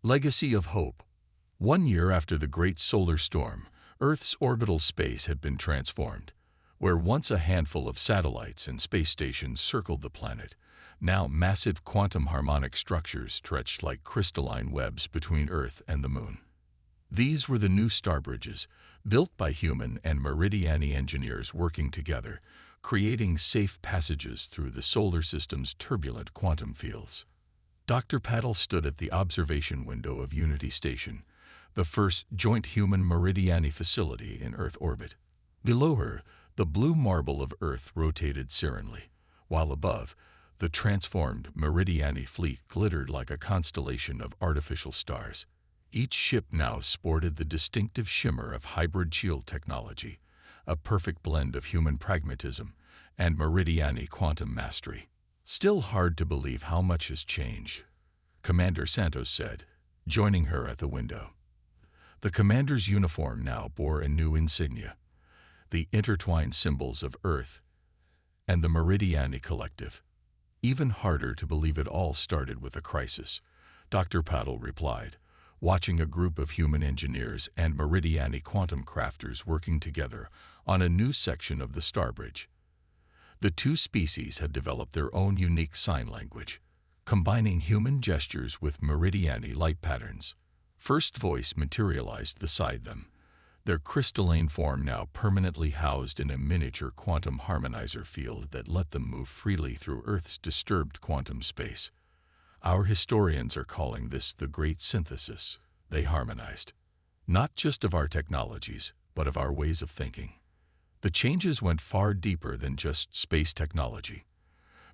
Legacy of Hope. 1 year after the Great Solar Storm, Earth's orbital space had been transformed. Where once a handful of satellites and space stations circled the planet, now massive quantum harmonic structures stretched like crystalline webs between Earth and the Moon. These were the new star bridges, built by human and Meridiani engineers working together, creating safe passages through the solar system's turbulent quantum fields. Dr. Paddle stood at the observation window of Unity Station, the first joint human Meridiani facility in Earth orbit. Below her, the blue marble of Earth rotated serenely, while above, the transformed Meridiani fleet glittered like a constellation of artificial stars. Each ship now sported the distinctive shimmer of hybrid shield technology, a perfect blend of human pragmatism and Meridiani quantum mastery. Still hard to believe how much has changed, Commander Santos said, joining her at the window. The commander's uniform now bore a new insignia, the intertwined symbols of Earth and the Meridiani Collective. Even harder to believe it all started with a crisis, Dr. Paddle replied, watching a group of human engineers and Meridiani quantum crafters working together on a new section of the Star Bridge. The two species had developed their own unique sign language, combining human gestures with Meridiani light patterns. First voice materialized beside them, their crystalline form now permanently housed in a miniature quantum harmonizer field that let them move freely through Earth's disturbed quantum space. Our historians are calling this the Great Synthesis, they harmonized. Not just of our technologies, but of our ways of thinking. The changes went far deeper than just space technology.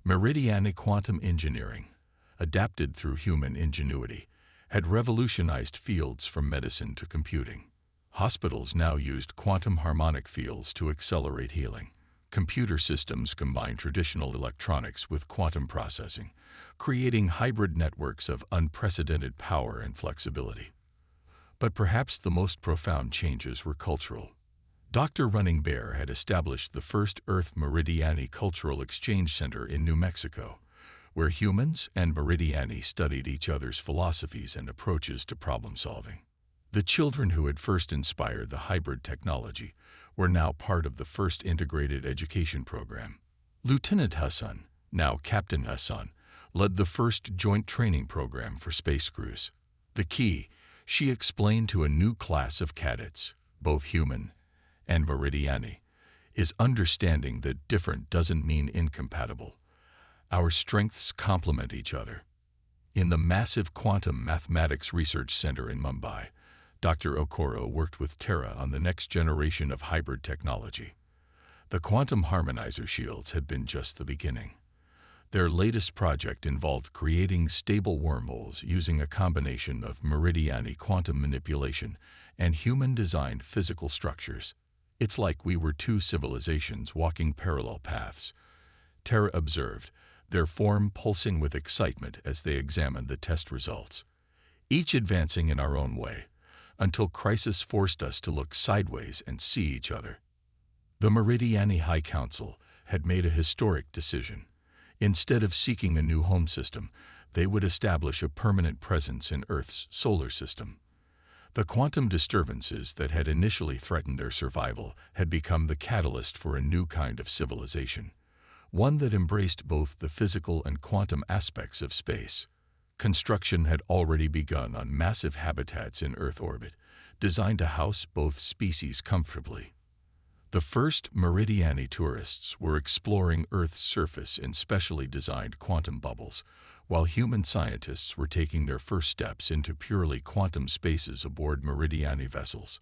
Meridiani quantum engineering, adapted through human ingenuity, had revolutionized fields from medicine to computing. Hospitals now used quantum harmonic fields to accelerate healing. Computer systems combine traditional electronics with quantum processing, creating hybrid networks of unprecedented power and flexibility. But perhaps the most profound changes were cultural. Dr. Running Bear had established the first Earth Meridiani Cultural Exchange Center in New Mexico, where humans and Meridiani studied each other's philosophies and approaches to problem solving. The children who had first inspired the hybrid technology were now part of the first integrated education program. Lieutenant Hassan, now Captain Hassan, led the first joint training program for space crews. The key, she explained to a new class of cadets, both human and Meridiani, is understanding that different doesn't mean incompatible. Our strengths complement each other. In the massive Quantum Mathematics Research Center in Mumbai, Dr. Okoro worked with Terra on the next generation of hybrid technology. The quantum harmonizer shields had been just the beginning. Their latest project involved creating stable wormholes using a combination of Meridiani quantum manipulation and human-designed physical structures. It's like we were two civilizations walking parallel paths, Terra observed, their form pulsing with excitement as they examined the test results. Each advancing in our own way, until crisis forced us to look sideways and see each other. The Meridiani High Council had made a historic decision. Instead of seeking a new home system, they would establish a permanent presence in Earth's solar system. The quantum disturbances that had initially threatened their survival had become the catalyst for a new kind of civilization, one that embraced both the physical and quantum aspects of space. Construction had already begun on massive habitats in Earth orbit, designed to house both species comfortably. The first Meridiani tourists were exploring Earth's surface in specially designed quantum bubbles, while human scientists were taking their first steps into purely quantum spaces aboard Meridiani vessels.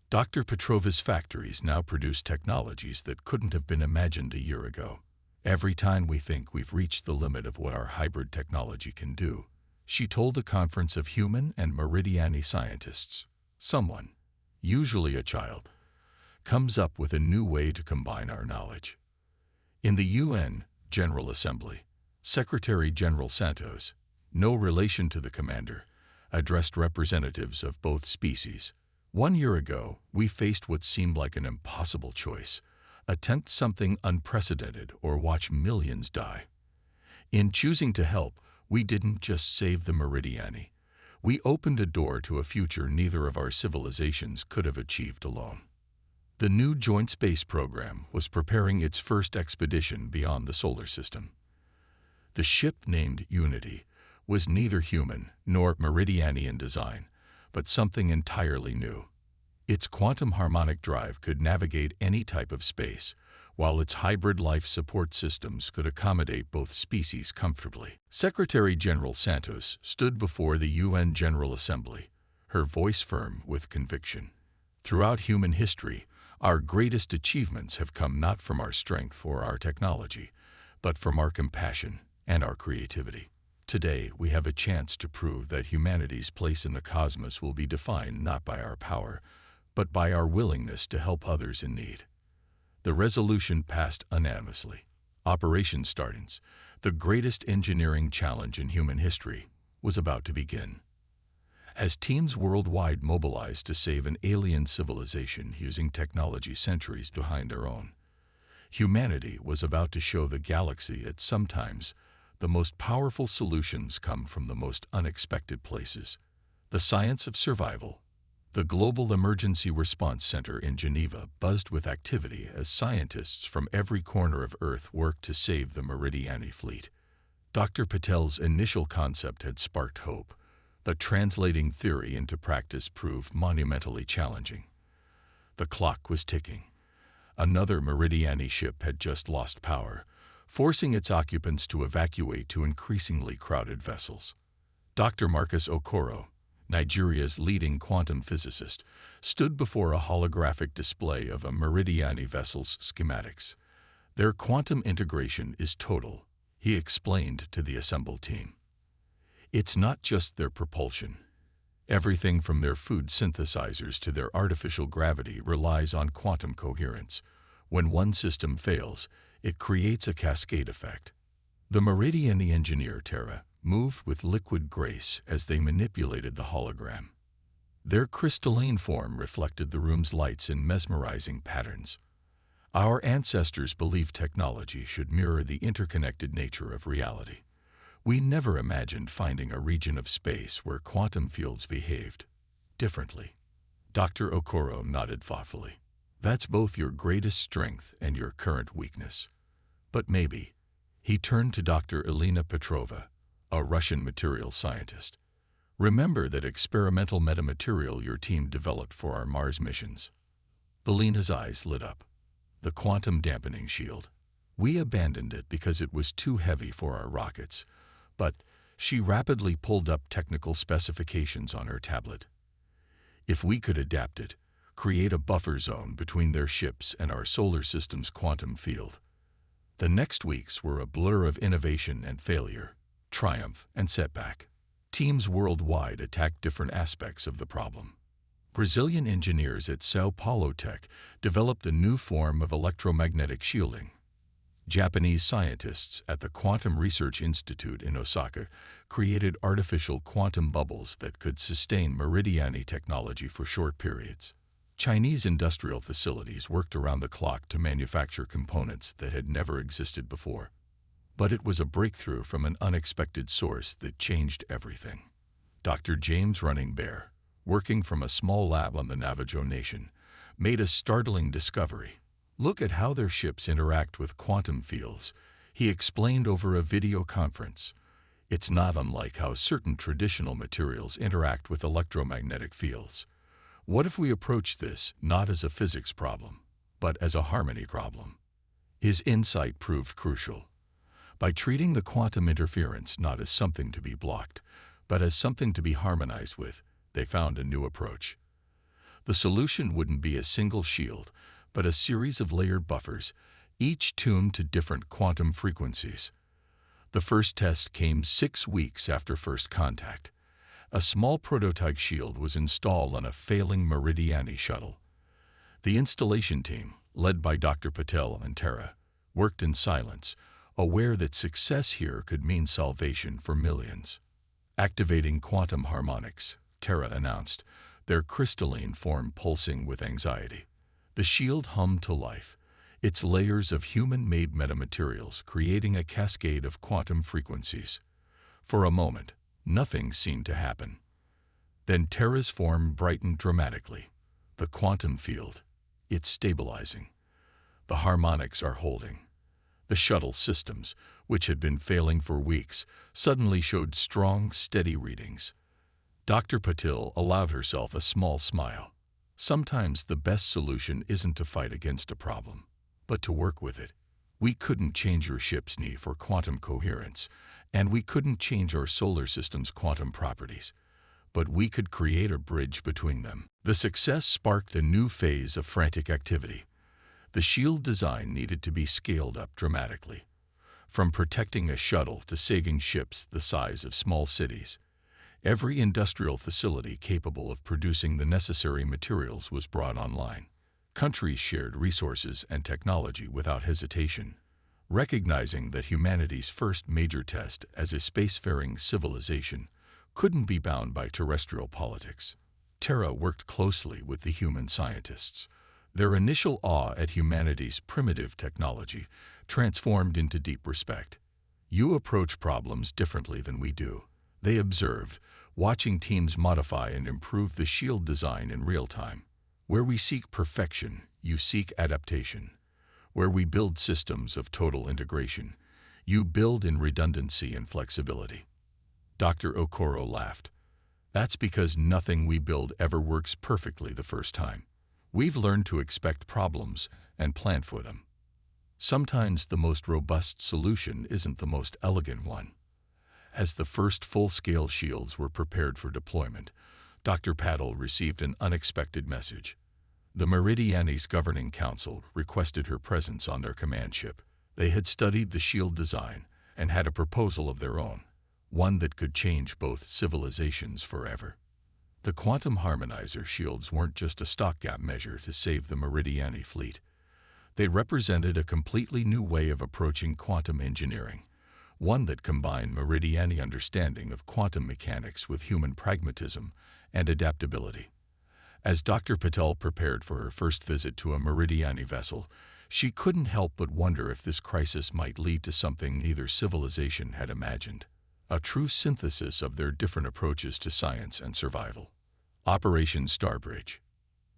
Dr. Petrova's factories now produce technologies that couldn't have been imagined a year ago. Every time we think we've reached the limit of what our hybrid technology can do, she told the conference of human and Meridiani scientists, someone, usually a child, comes up with a new way to combine our knowledge. In the UN General Assembly, Secretary General Santos, no relation to the commander, addressed representatives of both species. 1 year ago, we faced what seemed like an impossible choice: attempt something unprecedented or watch millions die. In choosing to help, we didn't just save the Meridiani. We opened a door to a future neither of our civilizations could have achieved alone. The new Joint Space Program was preparing its first expedition beyond the solar system. The ship, named Unity, was neither human nor Meridianian design, but something entirely new. Its quantum harmonic drive could navigate any type of space, while its hybrid life support systems could accommodate both species comfortably. Secretary General Santos stood before the UN General Assembly, her voice firm with conviction. Throughout human history, our greatest achievements have come not from our strength or our technology, but from our compassion and our creativity. Today, we have a chance to prove that humanity's place in the cosmos will be defined not by our power, but by our willingness to help others in need. The resolution passed unanimously. Operation Startans, the greatest engineering challenge in human history, was about to begin. As teams worldwide mobilized to save an alien civilization using technology centuries behind their own, humanity was about to show the galaxy that sometimes the most powerful solutions come from the most unexpected places. The science of survival. The Global Emergency Response Center in Geneva buzzed with activity as scientists from every corner of Earth worked to save the Meridiani fleet. Dr. Patel's initial concept had sparked hope, but translating theory into practice proved monumentally challenging. The clock was ticking. Another Meridiani ship had just lost power, forcing its occupants to evacuate to increasingly crowded vessels. Dr. Marcus Okoro, Nigeria's leading quantum physicist, stood before a holographic display of a Meridiani vessel's schematics. Their quantum integration is total, he explained to the assembled team. It's not just their propulsion. Everything from their food synthesizers to their artificial gravity relies on quantum coherence. When one system fails, it creates a cascade effect. The Meridiani engineer, Terra, moved with liquid grace as they manipulated the hologram. Their crystalline form reflected the room's lights in mesmerizing patterns. Our ancestors believed technology should mirror the interconnected nature of reality. We never imagined finding a region of space where quantum fields behaved differently. Dr. Okoro nodded thoughtfully. That's both your greatest strength and your current weakness. But maybe, he turned to Dr. Elena Petrova, a Russian materials scientist. Remember that experimental metamaterial your team developed for our Mars missions. Elena's eyes lit up. The quantum dampening shield. We abandoned it because it was too heavy for our rockets, but she rapidly pulled up technical specifications on her tablet. If we could adapt it, create a buffer zone between their ships and our solar system's quantum field. The next weeks were a blur of innovation and failure, triumph and setback. Teams worldwide attacked different aspects of the problem. Brazilian engineers at Sao Paulo Tech developed a new form of electromagnetic shielding. Japanese scientists at the Quantum Research Institute in Osaka created artificial quantum bubbles that could sustain Meridiani technology for short periods. Chinese industrial facilities worked around the clock to manufacture components that had never existed before. But it was a breakthrough from an unexpected source that changed everything. Dr. James Running Bear, working from a small lab on the Navajo Nation, made a startling discovery. Look at how their ships interact with quantum fields, he explained over a video conference. It's not unlike how certain traditional materials interact with electromagnetic fields. What if we approach this not as a physics problem, but as a harmony problem? His insight proved crucial. By treating the quantum interference not as something to be blocked, but as something to be harmonized with, they found a new approach. The solution wouldn't be a single shield, but a series of layered buffers, each tuned to different quantum frequencies. The first test came 6 weeks after first contact. A small prototype shield was installed on a failing Meridiani shuttle. The installation team, led by Dr. Patel and Terra, worked in silence, aware that success here could mean salvation for millions. Activating quantum harmonics, Terra announced, their crystalline form pulsing with anxiety. The shield hummed to life, its layers of human-made metamaterials creating a cascade of quantum frequencies. For a moment, nothing seemed to happen. Then Terra's form brightened dramatically. The quantum field. It's stabilizing. The harmonics are holding. The shuttle systems, which had been failing for weeks, suddenly showed strong, steady readings. Dr. Patil allowed herself a small smile. Sometimes the best solution isn't to fight against a problem, but to work with it. We couldn't change your ship's need for quantum coherence, and we couldn't change our solar system's quantum properties, but we could create a bridge between them. The success sparked a new phase of frantic activity. The shield design needed to be scaled up dramatically. From protecting a shuttle to saving ships the size of small cities, every industrial facility capable of producing the necessary materials was brought online. Countries shared resources and technology without hesitation, recognizing that humanity's first major test as a spacefaring civilization couldn't be bound by terrestrial politics. Terra worked closely with the human scientists. Their initial awe at humanity's primitive technology transformed into deep respect. "You approach problems differently than we do," they observed, watching teams modify and improve the shield design in real time. "Where we seek perfection, you seek adaptation. Where we build systems of total integration, you build in redundancy and flexibility." Dr. Okoro laughed. "That's because nothing we build ever works perfectly the first time. We've learned to expect problems and plan for them. Sometimes the most robust solution isn't the most elegant one." As the first full-scale shields were prepared for deployment, Dr. Patil received an unexpected message. The Meridiani's governing council requested her presence on their command ship. They had studied the shield design and had a proposal of their own, one that could change both civilizations forever. The quantum harmonizer shields weren't just a stopgap measure to save the Meridiani fleet. They represented a completely new way of approaching quantum engineering, one that combined Meridiani understanding of quantum mechanics with human pragmatism and adaptability. As Dr. Patel prepared for her first visit to a Meridiani vessel, she couldn't help but wonder if this crisis might lead to something neither civilization had imagined: a true synthesis of their different approaches to science and survival. Operation Starbridge.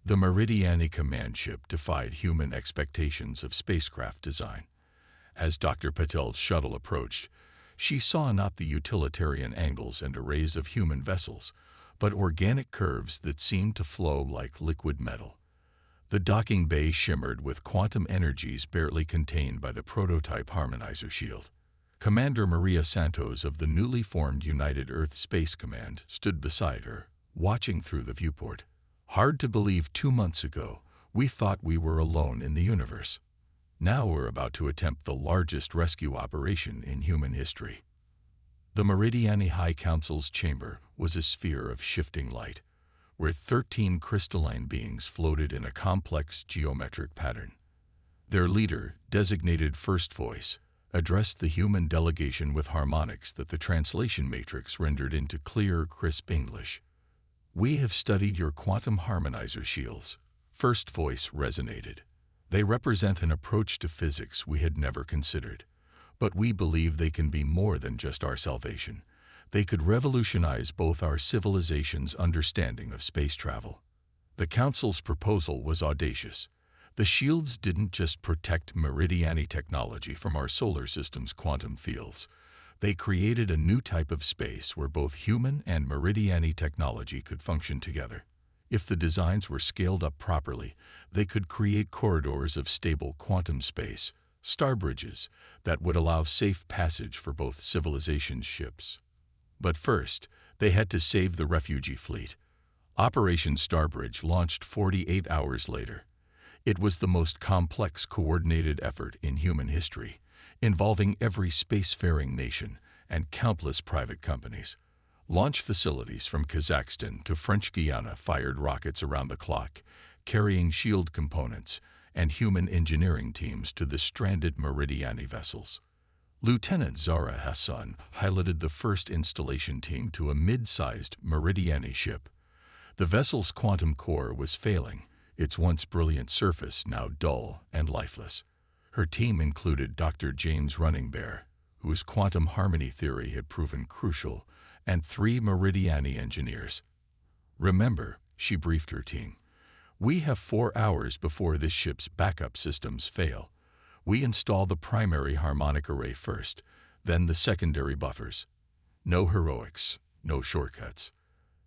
The Meridiani command ship defied human expectations of spacecraft design. As Dr. Patel's shuttle approached, she saw not the utilitarian angles and arrays of human vessels, but organic curves that seemed to flow like liquid metal. The docking bay shimmered with quantum energies barely contained by the prototype harmonizer shield. Commander Maria Santos of the newly formed United Earth Space Command stood beside her, watching through the viewport. "Hard to believe 2 months ago, we thought we were alone in the universe. Now we're about to attempt the largest rescue operation in human history." The Meridiani High Council's chamber was a sphere of shifting light, where 13 crystalline beings floated in a complex geometric pattern. Their leader, designated First Voice, addressed the human delegation with harmonics that the translation matrix rendered into clear, crisp English. "We have studied your quantum harmonizer shields," First Voice resonated. "They represent an approach to physics we had never considered. But we believe they can be more than just our salvation. They could revolutionize both our civilization's understanding of space travel." The Council's proposal was audacious. The shields didn't just protect Meridiani technology from our solar system's quantum fields. They created a new type of space where both human and Meridiani technology could function together. If the designs were scaled up properly, they could create corridors of stable quantum space, star bridges, that would allow safe passage for both civilizations' ships. But first, they had to save the refugee fleet. Operation Starbridge launched 48 hours later. It was the most complex coordinated effort in human history, involving every spacefaring nation and countless private companies. Launch facilities from Kazakhstan to French Guiana fired rockets around the clock, carrying shield components and human engineering teams to the stranded Meridiani vessels. Lieutenant Zara Hassan piloted the first installation team to a mid-sized Meridiani ship. The vessel's quantum core was failing, its once brilliant surface now dull and lifeless. Her team included Dr. James Runningbear, whose quantum harmony theory had proven crucial, and 3 Meridiani engineers. "Remember," she briefed her team, "we have 4 hours before this ship's backup systems fail. We install the primary harmonic array first, then the secondary buffers. No heroics, no shortcuts."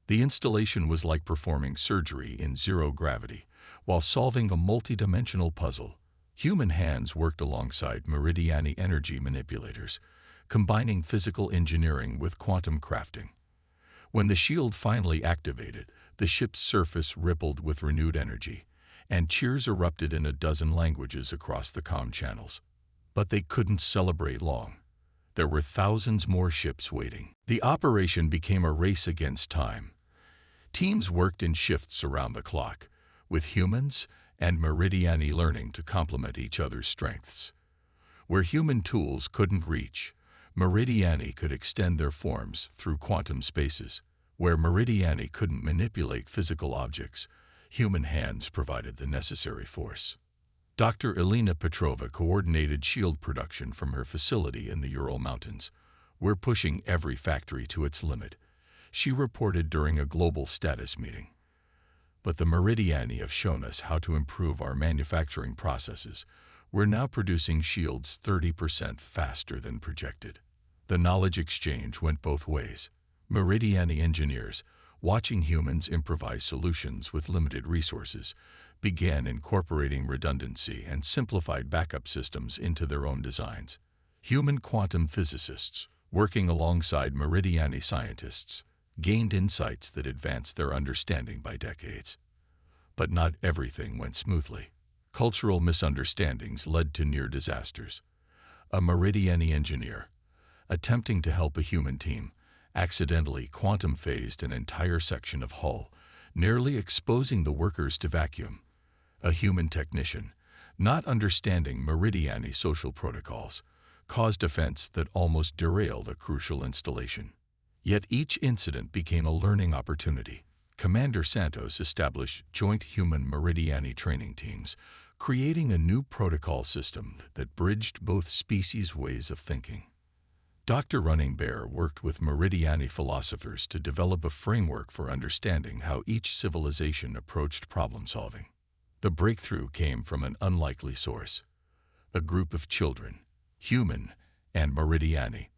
The installation was like performing surgery in zero gravity while solving a multidimensional puzzle. Human hands worked alongside Meridiani energy manipulators, combining physical engineering with quantum crafting. When the shield finally activated, the ship's surface rippled with renewed energy, and cheers erupted in a dozen languages across the comm channels. But they couldn't celebrate long. There were thousands more ships waiting. The operation became a race against time. Teams worked in shifts around the clock, with humans and Meridiani learning to complement each other's strengths. Where human tools couldn't reach, Meridiani could extend their forms through quantum spaces. Where Meridiani couldn't manipulate physical objects, human hands provided the necessary force. Dr. Elena Petrova coordinated shield production from her facility in the Ural Mountains. "We're pushing every factory to its limit," she reported during a global status meeting. "But the Meridiani have shown us how to improve our manufacturing processes. We're now producing shields 30% faster than projected." The knowledge exchange went both ways. Meridiani engineers, watching humans improvise solutions with limited resources, began incorporating redundancy and simplified backup systems into their own designs. Human quantum physicists, working alongside Meridiani scientists, gained insights that advanced their understanding by decades. But not everything went smoothly. Cultural misunderstandings led to near disasters. A Meridiani engineer, attempting to help a human team, accidentally quantum phased an entire section of hull, nearly exposing the workers to vacuum. A human technician, not understanding Meridiani social protocols, caused offense that almost derailed a crucial installation. Yet each incident became a learning opportunity. Commander Santos established joint human Meridiani training teams, creating a new protocol system that bridged both species' ways of thinking. Dr. Running Bear worked with Meridiani philosophers to develop a framework for understanding how each civilization approached problem-solving. The breakthrough came from an unlikely source: a group of children, human and Meridiani,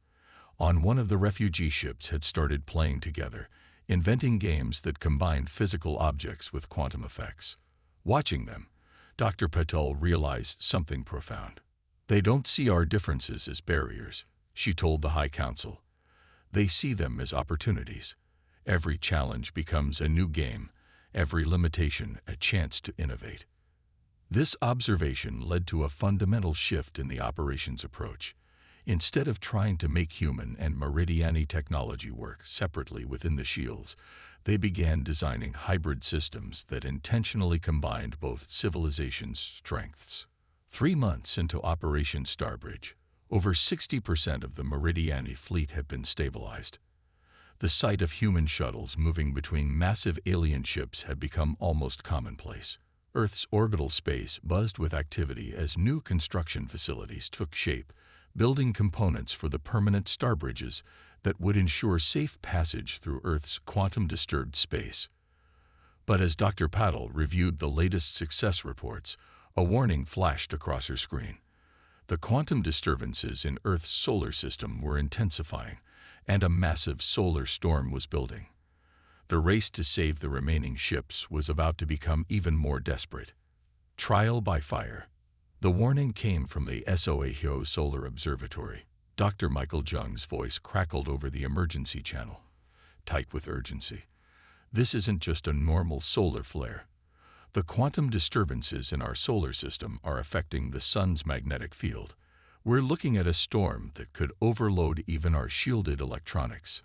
on one of the refugee ships had started playing together, inventing games that combined physical objects with quantum effects. Watching them, Dr. Patel realized something profound. "They don't see our differences as barriers," she told the High Council. "They see them as opportunities. Every challenge becomes a new game, every limitation a chance to innovate." This observation led to a fundamental shift in the operations approach. Instead of trying to make human and Meridiani technology work separately within the shields, they began designing hybrid systems that intentionally combined both civilizations' strengths. 3 months into Operation Starbridge, over 60% of the Meridiani fleet had been stabilized. The sight of human shuttles moving between massive alien ships had become almost commonplace. Earth's orbital space buzzed with activity as new construction facilities took shape, building components for the permanent star bridges that would ensure safe passage through Earth's quantum-disturbed space. But as Dr. Paddle reviewed the latest success reports, a warning flashed across her screen. The quantum disturbances in Earth's solar system were intensifying, and a massive solar storm was building. The race to save the remaining ships was about to become even more desperate. Trial by fire. The warning came from the Soho Solar Observatory. Dr. Michael Jung's voice crackled over the emergency channel, tight with urgency. "This isn't just a normal solar flare. The quantum disturbances in our solar system are affecting the sun's magnetic field. We're looking at a storm that could overload even our shielded electronics."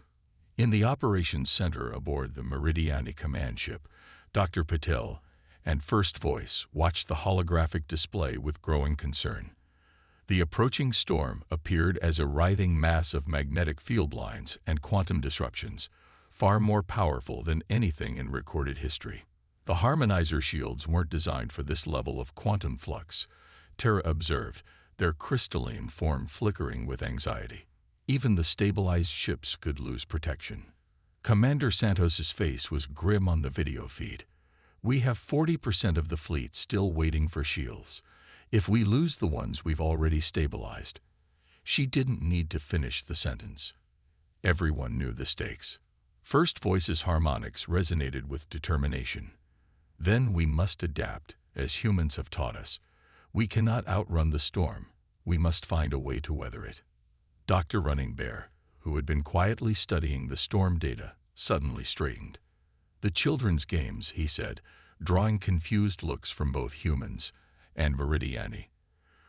In the operations center aboard the Meridiani command ship, Dr. Patel and First Voice watched the holographic display with growing concern. The approaching storm appeared as a writhing mass of magnetic field lines and quantum disruptions, far more powerful than anything in recorded history. The harmonizer shields weren't designed for this level of quantum flux, Terra observed, their crystalline form flickering with anxiety. Even the stabilized ships could lose protection. Commander Santos's face was grim on the video feed. "We have 40% of the fleet still waiting for shields. If we lose the ones we've already stabilized." She didn't need to finish the sentence. Everyone knew the stakes. First Voice's harmonics resonated with determination. "Then we must adapt, as humans have taught us. We cannot outrun the storm. We must find a way to weather it." Dr. Running Bear, who had been quietly studying the storm data, suddenly straightened. "The children's games," he said, drawing confused looks from both humans and Meridiani.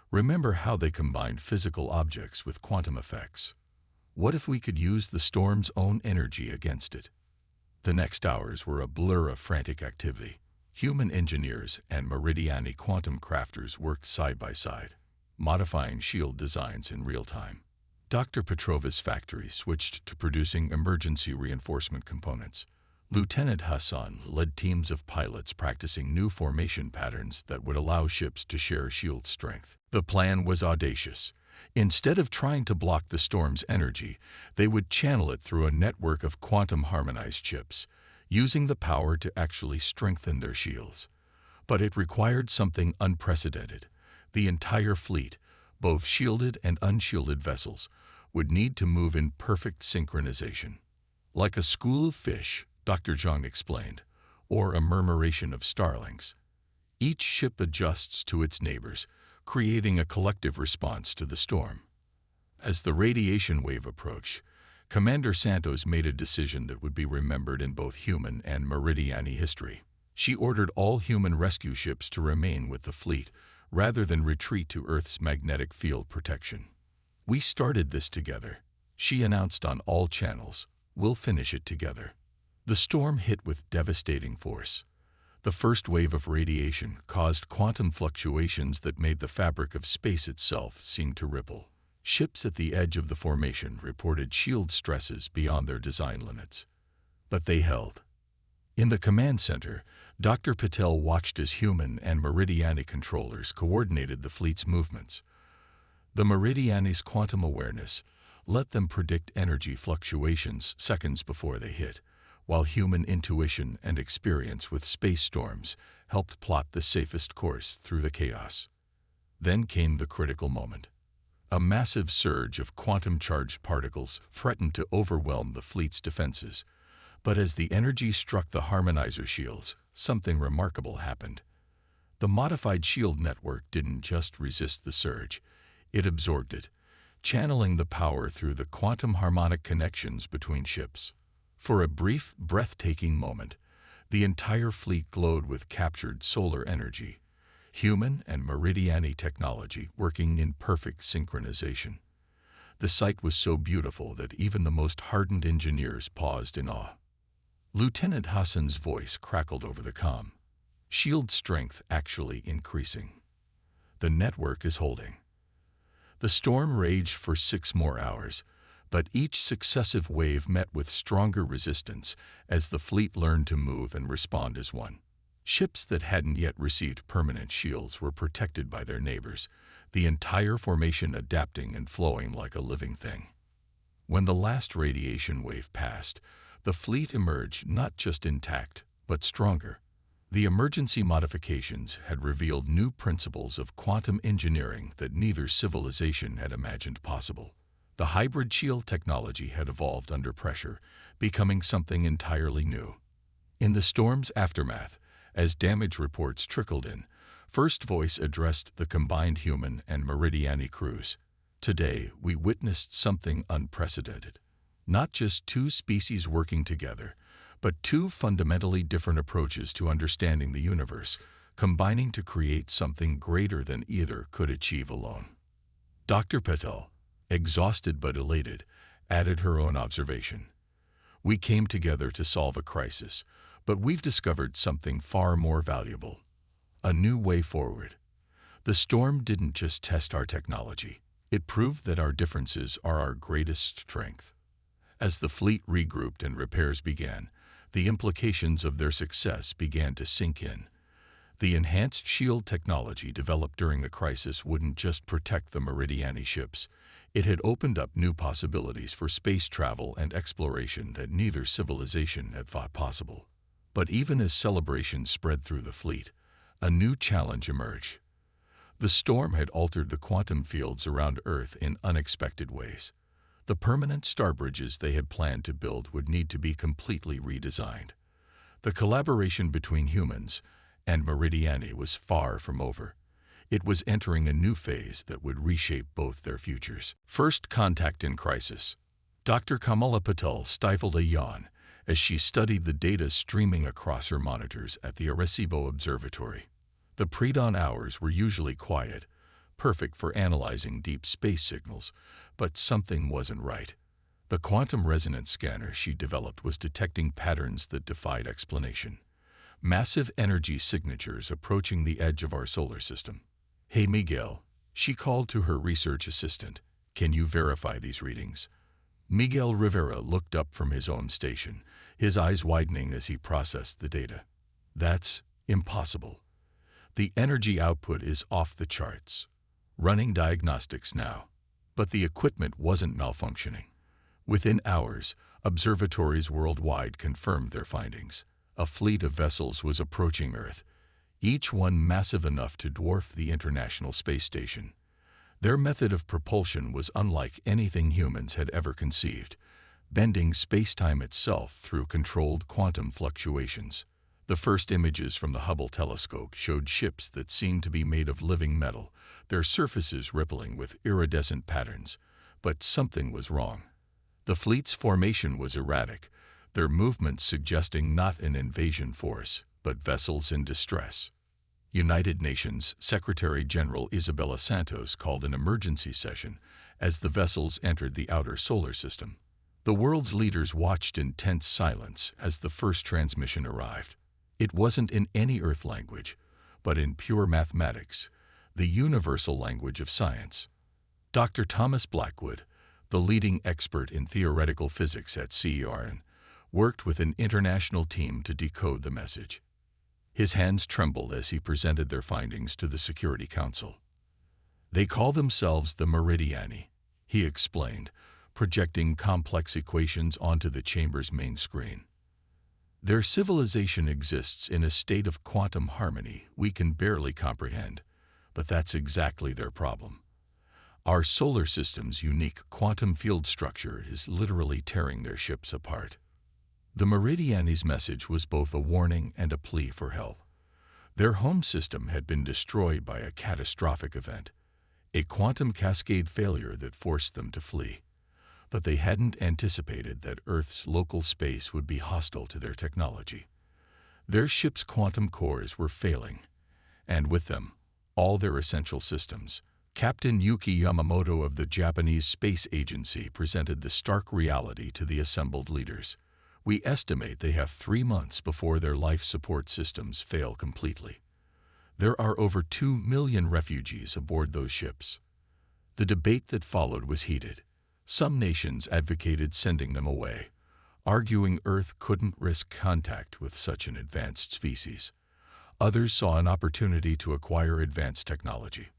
"Remember how they combined physical objects with quantum effects? What if we could use the storm's own energy against it?" The next hours were a blur of frantic activity. Human engineers and Meridiani quantum crafters worked side by side, modifying shield designs in real time. Dr. Petrova's factory switched to producing emergency reinforcement components. Lieutenant Hassan led teams of pilots practicing new formation patterns that would allow ships to share shield strength. The plan was audacious. Instead of trying to block the storm's energy, they would channel it through a network of quantum-harmonized chips, using the power to actually strengthen their shields. But it required something unprecedented. The entire fleet, both shielded and unshielded vessels, would need to move in perfect synchronization. "Like a school of fish," Dr. Zhang explained, "or a murmuration of starlings. Each ship adjusts to its neighbors, creating a collective response to the storm." As the radiation wave approached, Commander Santos made a decision that would be remembered in both human and Meridiani history. She ordered all human rescue ships to remain with the fleet, rather than retreat to Earth's magnetic field protection. "We started this together," she announced on all channels. "We'll finish it together." The storm hit with devastating force. The first wave of radiation caused quantum fluctuations that made the fabric of space itself seem to ripple. Ships at the edge of the formation reported shield stresses beyond their design limits. But they held. In the command center, Dr. Patel watched as human and Meridiani controllers coordinated the fleet's movements. The Meridiani's quantum awareness let them predict energy fluctuations seconds before they hit, while human intuition and experience with space storms helped plot the safest course through the chaos. Then came the critical moment. A massive surge of quantum-charged particles threatened to overwhelm the fleet's defenses. But as the energy struck the harmonizer shields, something remarkable happened. The modified shield network didn't just resist the surge, it absorbed it, channeling the power through the quantum harmonic connections between ships. For a brief, breathtaking moment, the entire fleet glowed with captured solar energy, human and Meridiani technology working in perfect synchronization. The sight was so beautiful that even the most hardened engineers paused in awe. Lieutenant Hassan's voice crackled over the comm. "Shield strength actually increasing. The network is holding." The storm raged for 6 more hours, but each successive wave met with stronger resistance as the fleet learned to move and respond as one. Ships that hadn't yet received permanent shields were protected by their neighbors, the entire formation adapting and flowing like a living thing. When the last radiation wave passed, the fleet emerged not just intact, but stronger. The emergency modifications had revealed new principles of quantum engineering that neither civilization had imagined possible. The hybrid shield technology had evolved under pressure, becoming something entirely new. In the storm's aftermath, as damage reports trickled in, First Voice addressed the combined human and Meridiani crews. "Today, we witnessed something unprecedented. Not just 2 species working together, but 2 fundamentally different approaches to understanding the universe, combining to create something greater than either could achieve alone." Dr. Patel, exhausted but elated, added her own observation. "We came together to solve a crisis, but we've discovered something far more valuable. A new way forward. The storm didn't just test our technology, it proved that our differences are our greatest strength." As the fleet regrouped and repairs began, the implications of their success began to sink in. The enhanced shield technology developed during the crisis wouldn't just protect the Meridiani ships, It had opened up new possibilities for space travel and exploration that neither civilization had thought possible. But even as celebrations spread through the fleet, a new challenge emerged. The storm had altered the quantum fields around Earth in unexpected ways. The permanent star bridges they had planned to build would need to be completely redesigned. The collaboration between humans and Meridiani was far from over. It was entering a new phase that would reshape both their futures. First contact in crisis. Dr. Kamala Patel stifled a yawn as she studied the data streaming across her monitors at the Arecibo Observatory. The pre-dawn hours were usually quiet, perfect for analyzing deep space signals, but something wasn't right. The quantum resonance scanner she developed was detecting patterns that defied explanation. Massive energy signatures approaching the edge of our solar system. "Hey Miguel," she called to her research assistant, "can you verify these readings?" Miguel Rivera looked up from his own station, his eyes widening as he processed the data. "That's impossible. The energy output is off the charts. Running diagnostics now." But the equipment wasn't malfunctioning. Within hours, observatories worldwide confirmed their findings. A fleet of vessels was approaching Earth, each one massive enough to dwarf the International Space Station. Their method of propulsion was unlike anything humans had ever conceived, bending space-time itself through controlled quantum fluctuations. The first images from the Hubble telescope showed ships that seemed to be made of living metal, their surfaces rippling with iridescent patterns. But something was wrong. The fleet's formation was erratic, their movements suggesting not an invasion force, but vessels in distress. United Nations Secretary-General Isabella Santos called an emergency session as the vessels entered the outer solar system. The world's leaders watched in tense silence as the first transmission arrived. It wasn't in any Earth language, but in pure mathematics, the universal language of science. Dr. Thomas Blackwood, the leading expert in theoretical physics at CERN, worked with an international team to decode the message. His hands trembled as he presented their findings to the Security Council. "They call themselves the Meridiani," he explained, projecting complex equations onto the chamber's main screen. "Their civilization exists in a state of quantum harmony we can barely comprehend, but that's exactly their problem. Our solar system's unique quantum field structure is literally tearing their ships apart." The Meridiani's message was both a warning and a plea for help. Their home system had been destroyed by a catastrophic event, a quantum cascade failure that forced them to flee. But they hadn't anticipated that Earth's local space would be hostile to their technology. Their ship's quantum cores were failing, and with them, all their essential systems. Captain Yuki Yamamoto of the Japanese Space Agency presented the stark reality to the assembled leaders. "We estimate they have 3 months before their life support systems fail completely. There are over 2 million refugees aboard those ships." The debate that followed was heated. Some nations advocated sending them away, arguing Earth couldn't risk contact with such an advanced species. Others saw an opportunity to acquire advanced technology.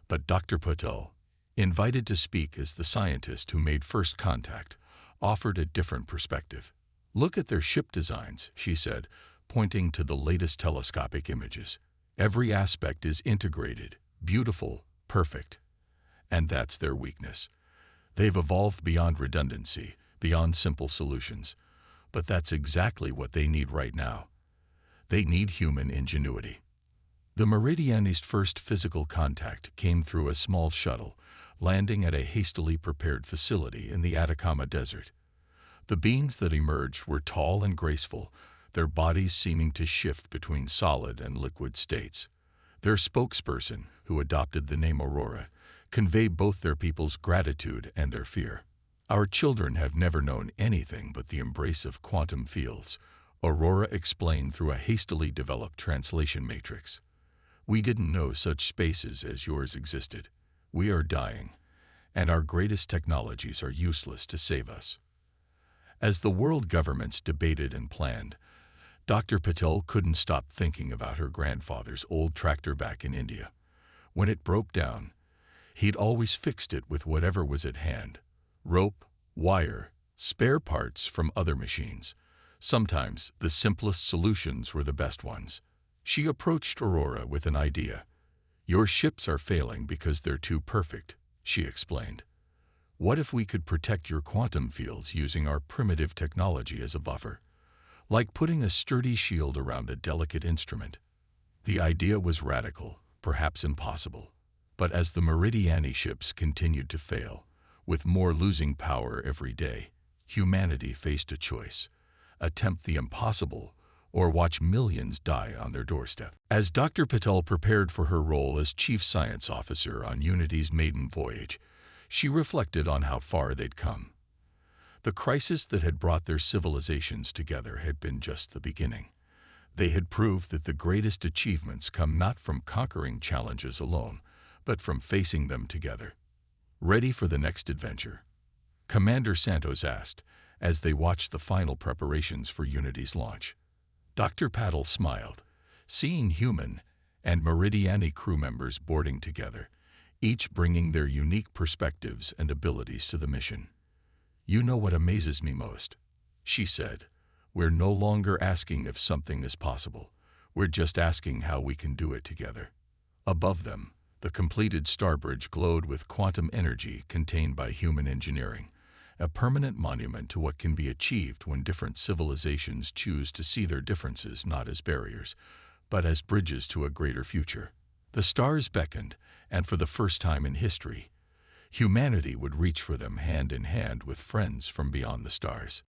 But Dr. Patel, invited to speak as the scientist who made first contact, offered a different perspective. "Look at their ship designs," she said, pointing to the latest telescopic images. "Every aspect is integrated, beautiful, perfect. And that's their weakness. They've evolved beyond redundancy, beyond simple solutions. But that's exactly what they need right now. They need human ingenuity." The Meridiani's first physical contact came through a small shuttle, landing at a hastily prepared facility in the Atacama Desert. The beings that emerged were tall and graceful, their bodies seeming to shift between solid and liquid states. Their spokesperson, who adopted the name Aurora, conveyed both their people's gratitude and their fear. "Our children have never known anything but the embrace of quantum fields," Aurora explained through a hastily developed translation matrix. "We didn't know such spaces as yours existed. We are dying, and our greatest technologies are useless to save us." As the world governments debated and planned, Dr. Patel couldn't stop thinking about her grandfather's old tractor back in India. When it broke down, He'd always fixed it with whatever was at hand: rope, wire, spare parts from other machines. Sometimes the simplest solutions were the best ones. She approached Aurora with an idea. "Your ships are failing because they're too perfect," she explained. "What if we could protect your quantum fields using our primitive technology as a buffer? Like putting a sturdy shield around a delicate instrument." The idea was radical, perhaps impossible. But as the Meridiani ships continued to fail, with more losing power every day, humanity faced a choice: attempt the impossible or watch millions die on their doorstep. As Dr. Patel prepared for her role as Chief Science Officer on Unity's maiden voyage, she reflected on how far they'd come. The crisis that had brought their civilizations together had been just the beginning. They had proved that the greatest achievements come not from conquering challenges alone, but from facing them together. "Ready for the next adventure?" Commander Santos asked, as they watched the final preparations for Unity's launch. Dr. Patel smiled, seeing human and Meridiani crew members boarding together, each bringing their unique perspectives and abilities to the mission. "You know what amazes me most," she said. "We're no longer asking if something is possible. We're just asking how we can do it together." Above them, the completed starbridge glowed with quantum energy contained by human engineering, a permanent monument to what can be achieved when different civilizations choose to see their differences not as barriers, but as bridges to a greater future. The stars beckoned, and for the first time in history, humanity would reach for them hand in hand with friends from beyond the stars.